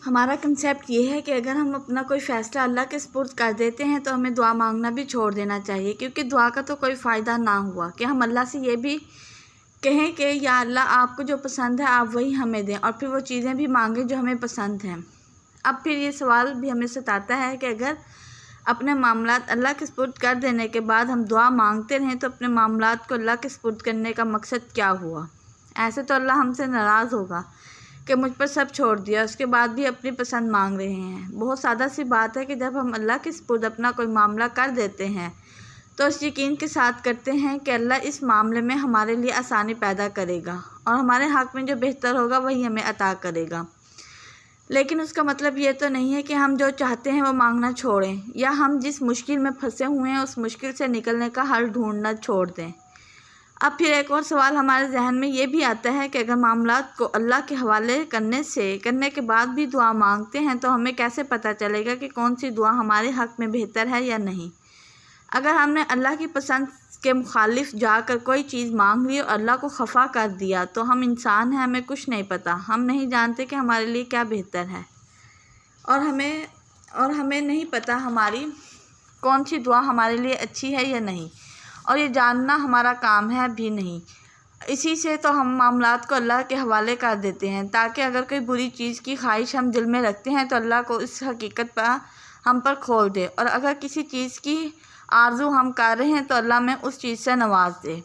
ہمارا کنسیپٹ یہ ہے کہ اگر ہم اپنا کوئی فیصلہ اللہ کے سپرد کر دیتے ہیں تو ہمیں دعا مانگنا بھی چھوڑ دینا چاہیے، کیونکہ دعا کا تو کوئی فائدہ نہ ہوا کہ ہم اللہ سے یہ بھی کہیں کہ یا اللہ آپ کو جو پسند ہے آپ وہی ہمیں دیں، اور پھر وہ چیزیں بھی مانگیں جو ہمیں پسند ہیں۔ اب پھر یہ سوال بھی ہمیں ستاتا ہے کہ اگر اپنے معاملات اللہ کے سپرد کر دینے کے بعد ہم دعا مانگتے رہیں تو اپنے معاملات کو اللہ کے سپرد کرنے کا مقصد کیا ہوا؟ ایسے تو اللہ ہم سے ناراض ہوگا کہ مجھ پر سب چھوڑ دیا، اس کے بعد بھی اپنی پسند مانگ رہے ہیں۔ بہت سادہ سی بات ہے کہ جب ہم اللہ کے سپرد اپنا کوئی معاملہ کر دیتے ہیں تو اس یقین کے ساتھ کرتے ہیں کہ اللہ اس معاملے میں ہمارے لیے آسانی پیدا کرے گا اور ہمارے حق میں جو بہتر ہوگا وہی ہمیں عطا کرے گا۔ لیکن اس کا مطلب یہ تو نہیں ہے کہ ہم جو چاہتے ہیں وہ مانگنا چھوڑیں، یا ہم جس مشکل میں پھنسے ہوئے ہیں اس مشکل سے نکلنے کا حل ڈھونڈنا چھوڑ دیں۔ اب پھر ایک اور سوال ہمارے ذہن میں یہ بھی آتا ہے کہ اگر معاملات کو اللہ کے حوالے کرنے کے بعد بھی دعا مانگتے ہیں تو ہمیں کیسے پتہ چلے گا کہ کون سی دعا ہمارے حق میں بہتر ہے یا نہیں؟ اگر ہم نے اللہ کی پسند کے مخالف جا کر کوئی چیز مانگ لی اور اللہ کو خفا کر دیا تو ہم انسان ہیں، ہمیں کچھ نہیں پتہ، ہم نہیں جانتے کہ ہمارے لیے کیا بہتر ہے، اور ہمیں نہیں پتہ ہماری کون سی دعا ہمارے لیے اچھی ہے یا نہیں، اور یہ جاننا ہمارا کام ہے بھی نہیں۔ اسی سے تو ہم معاملات کو اللہ کے حوالے کر دیتے ہیں تاکہ اگر کوئی بری چیز کی خواہش ہم دل میں رکھتے ہیں تو اللہ کو اس حقیقت پر ہم پر کھول دے، اور اگر کسی چیز کی آرزو ہم کر رہے ہیں تو اللہ میں اس چیز سے نواز دے۔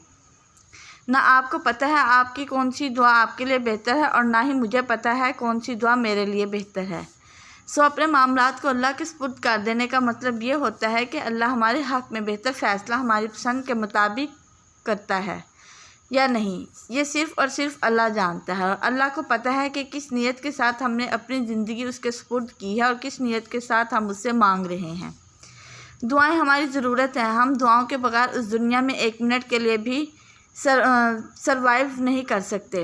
نہ آپ کو پتہ ہے آپ کی کون سی دعا آپ کے لیے بہتر ہے، اور نہ ہی مجھے پتہ ہے کون سی دعا میرے لیے بہتر ہے۔ اپنے معاملات کو اللہ کے سپرد کر دینے کا مطلب یہ ہوتا ہے کہ اللہ ہمارے حق میں بہتر فیصلہ ہماری پسند کے مطابق کرتا ہے یا نہیں، یہ صرف اور صرف اللہ جانتا ہے، اور اللہ کو پتہ ہے کہ کس نیت کے ساتھ ہم نے اپنی زندگی اس کے سپرد کی ہے اور کس نیت کے ساتھ ہم اس سے مانگ رہے ہیں۔ دعائیں ہماری ضرورت ہیں، ہم دعاؤں کے بغیر اس دنیا میں ایک منٹ کے لیے بھی سروائیو نہیں کر سکتے،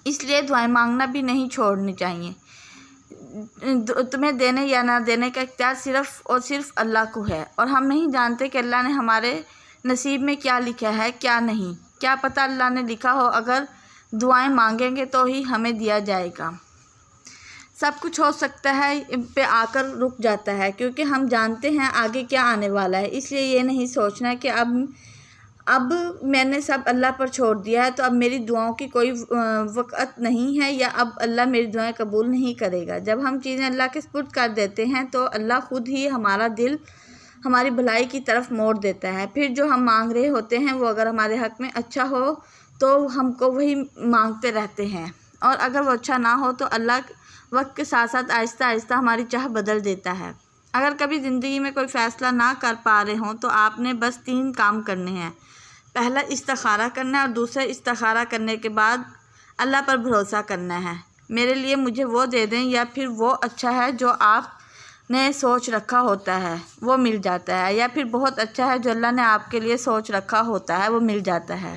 اس لیے دعائیں مانگنا بھی نہیں چھوڑنی چاہیے۔ تمہیں دینے یا نہ دینے کا اختیار صرف اور صرف اللہ کو ہے، اور ہم نہیں جانتے کہ اللہ نے ہمارے نصیب میں کیا لکھا ہے کیا نہیں، کیا پتہ اللہ نے لکھا ہو اگر دعائیں مانگیں گے تو ہی ہمیں دیا جائے گا۔ سب کچھ ہو سکتا ہے پہ آ کر رک جاتا ہے کیونکہ ہم جانتے ہیں آگے کیا آنے والا ہے، اس لیے یہ نہیں سوچنا کہ اب میں نے سب اللہ پر چھوڑ دیا ہے تو اب میری دعاؤں کی کوئی وقت نہیں ہے، یا اب اللہ میری دعائیں قبول نہیں کرے گا۔ جب ہم چیزیں اللہ کے سپرد کر دیتے ہیں تو اللہ خود ہی ہمارا دل ہماری بھلائی کی طرف موڑ دیتا ہے۔ پھر جو ہم مانگ رہے ہوتے ہیں وہ اگر ہمارے حق میں اچھا ہو تو ہم کو وہی مانگتے رہتے ہیں، اور اگر وہ اچھا نہ ہو تو اللہ وقت کے ساتھ ساتھ آہستہ آہستہ ہماری چاہ بدل دیتا ہے۔ اگر کبھی زندگی میں کوئی فیصلہ نہ کر پا رہے ہوں تو آپ نے بس 3 کام کرنے ہیں۔ پہلا استخارہ کرنا ہے، اور دوسرا استخارہ کرنے کے بعد اللہ پر بھروسہ کرنا ہے، میرے لیے مجھے وہ دے دیں، یا پھر وہ اچھا ہے جو آپ نے سوچ رکھا ہوتا ہے وہ مل جاتا ہے، یا پھر بہت اچھا ہے جو اللہ نے آپ کے لیے سوچ رکھا ہوتا ہے وہ مل جاتا ہے۔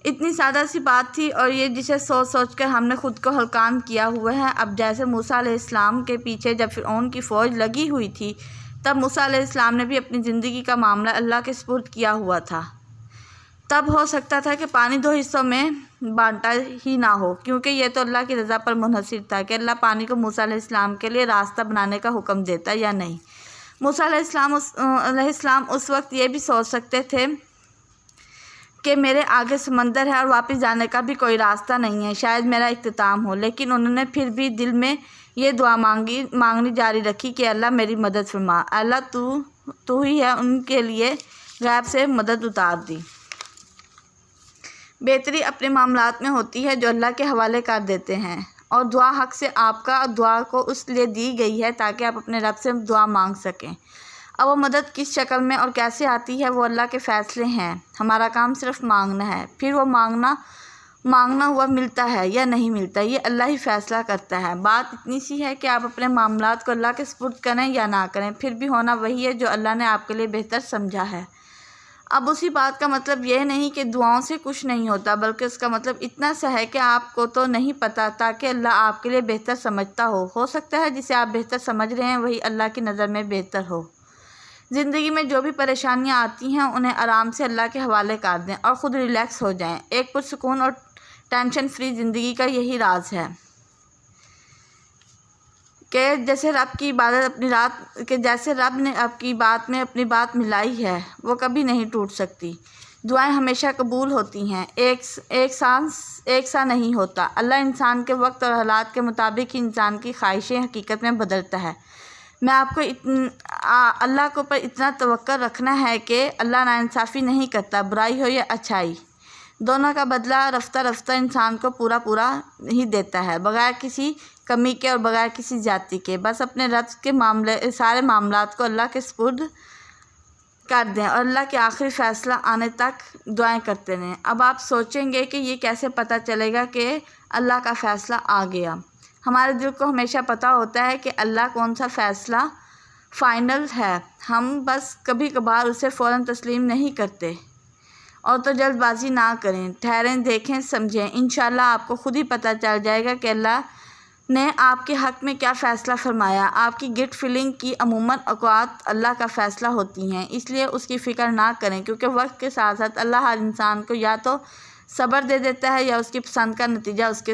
اتنی سادہ سی بات تھی، اور یہ جسے سوچ سوچ کر ہم نے خود کو ہلکان کیا ہوا ہے۔ اب جیسے موسیٰ علیہ السلام کے پیچھے جب فرعون کی فوج لگی ہوئی تھی تب موسیٰ علیہ السلام نے بھی اپنی زندگی کا معاملہ اللہ کے سپرد کیا ہوا تھا۔ تب ہو سکتا تھا کہ پانی 2 حصوں میں بانٹا ہی نہ ہو، کیونکہ یہ تو اللہ کی رضا پر منحصر تھا کہ اللہ پانی کو موسیٰ علیہ السلام کے لیے راستہ بنانے کا حکم دیتا یا نہیں۔ موسیٰ علیہ السلام اس وقت یہ بھی سوچ سکتے تھے کہ میرے آگے سمندر ہے اور واپس جانے کا بھی کوئی راستہ نہیں ہے، شاید میرا اختتام ہو، لیکن انہوں نے پھر بھی دل میں یہ دعا مانگنی جاری رکھی کہ اللہ میری مدد فرما، اللہ تو ہی ہے۔ ان کے لیے غیب سے مدد اتار دی۔ بہتری اپنے معاملات میں ہوتی ہے جو اللہ کے حوالے کر دیتے ہیں، اور دعا حق سے آپ کا دعا کو اس لیے دی گئی ہے تاکہ آپ اپنے رب سے دعا مانگ سکیں۔ اب وہ مدد کس شکل میں اور کیسے آتی ہے وہ اللہ کے فیصلے ہیں، ہمارا کام صرف مانگنا ہے۔ پھر وہ مانگنا ہوا ملتا ہے یا نہیں ملتا یہ اللہ ہی فیصلہ کرتا ہے۔ بات اتنی سی ہے کہ آپ اپنے معاملات کو اللہ کے سپرد کریں یا نہ کریں، پھر بھی ہونا وہی ہے جو اللہ نے آپ کے لیے بہتر سمجھا ہے۔ اب اسی بات کا مطلب یہ نہیں کہ دعاؤں سے کچھ نہیں ہوتا، بلکہ اس کا مطلب اتنا سا ہے کہ آپ کو تو نہیں پتہ تاکہ اللہ آپ کے لیے بہتر سمجھتا ہو سکتا ہے جسے آپ بہتر سمجھ رہے ہیں وہی اللہ کی نظر میں بہتر ہو۔ زندگی میں جو بھی پریشانیاں آتی ہیں انہیں آرام سے اللہ کے حوالے کر دیں اور خود ریلیکس ہو جائیں۔ ایک پرسکون اور ٹینشن فری زندگی کا یہی راز ہے۔ کہ جیسے رب کی عبادت جیسے رب نے آپ کی بات میں اپنی بات ملائی ہے وہ کبھی نہیں ٹوٹ سکتی۔ دعائیں ہمیشہ قبول ہوتی ہیں، ایک سا نہیں ہوتا۔ اللہ انسان کے وقت اور حالات کے مطابق ہی انسان کی خواہشیں حقیقت میں بدلتا ہے۔ میں آپ کو اللہ کے اوپر اتنا توکل رکھنا ہے کہ اللہ ناانصافی نہیں کرتا، برائی ہو یا اچھائی، دونوں کا بدلہ رفتہ رفتہ انسان کو پورا ہی دیتا ہے، بغیر کسی کمی کے اور بغیر کسی زیادتی کے۔ بس اپنے رب کے سارے معاملات کو اللہ کے سپرد کر دیں اور اللہ کے آخری فیصلہ آنے تک دعائیں کرتے رہیں۔ اب آپ سوچیں گے کہ یہ کیسے پتہ چلے گا کہ اللہ کا فیصلہ آ گیا؟ ہمارے دل کو ہمیشہ پتہ ہوتا ہے کہ اللہ کون سا فیصلہ فائنل ہے، ہم بس کبھی کبھار اسے فوراً تسلیم نہیں کرتے۔ اور تو جلد بازی نہ کریں، ٹھہریں، دیکھیں، سمجھیں، انشاءاللہ آپ کو خود ہی پتہ چل جائے گا کہ اللہ نے آپ کے حق میں کیا فیصلہ فرمایا۔ آپ کی گٹ فیلنگ کی عموماً اوقات اللہ کا فیصلہ ہوتی ہیں، اس لیے اس کی فکر نہ کریں، کیونکہ وقت کے ساتھ ساتھ اللہ ہر انسان کو یا تو صبر دے دیتا ہے یا اس کی پسند کا نتیجہ اس کے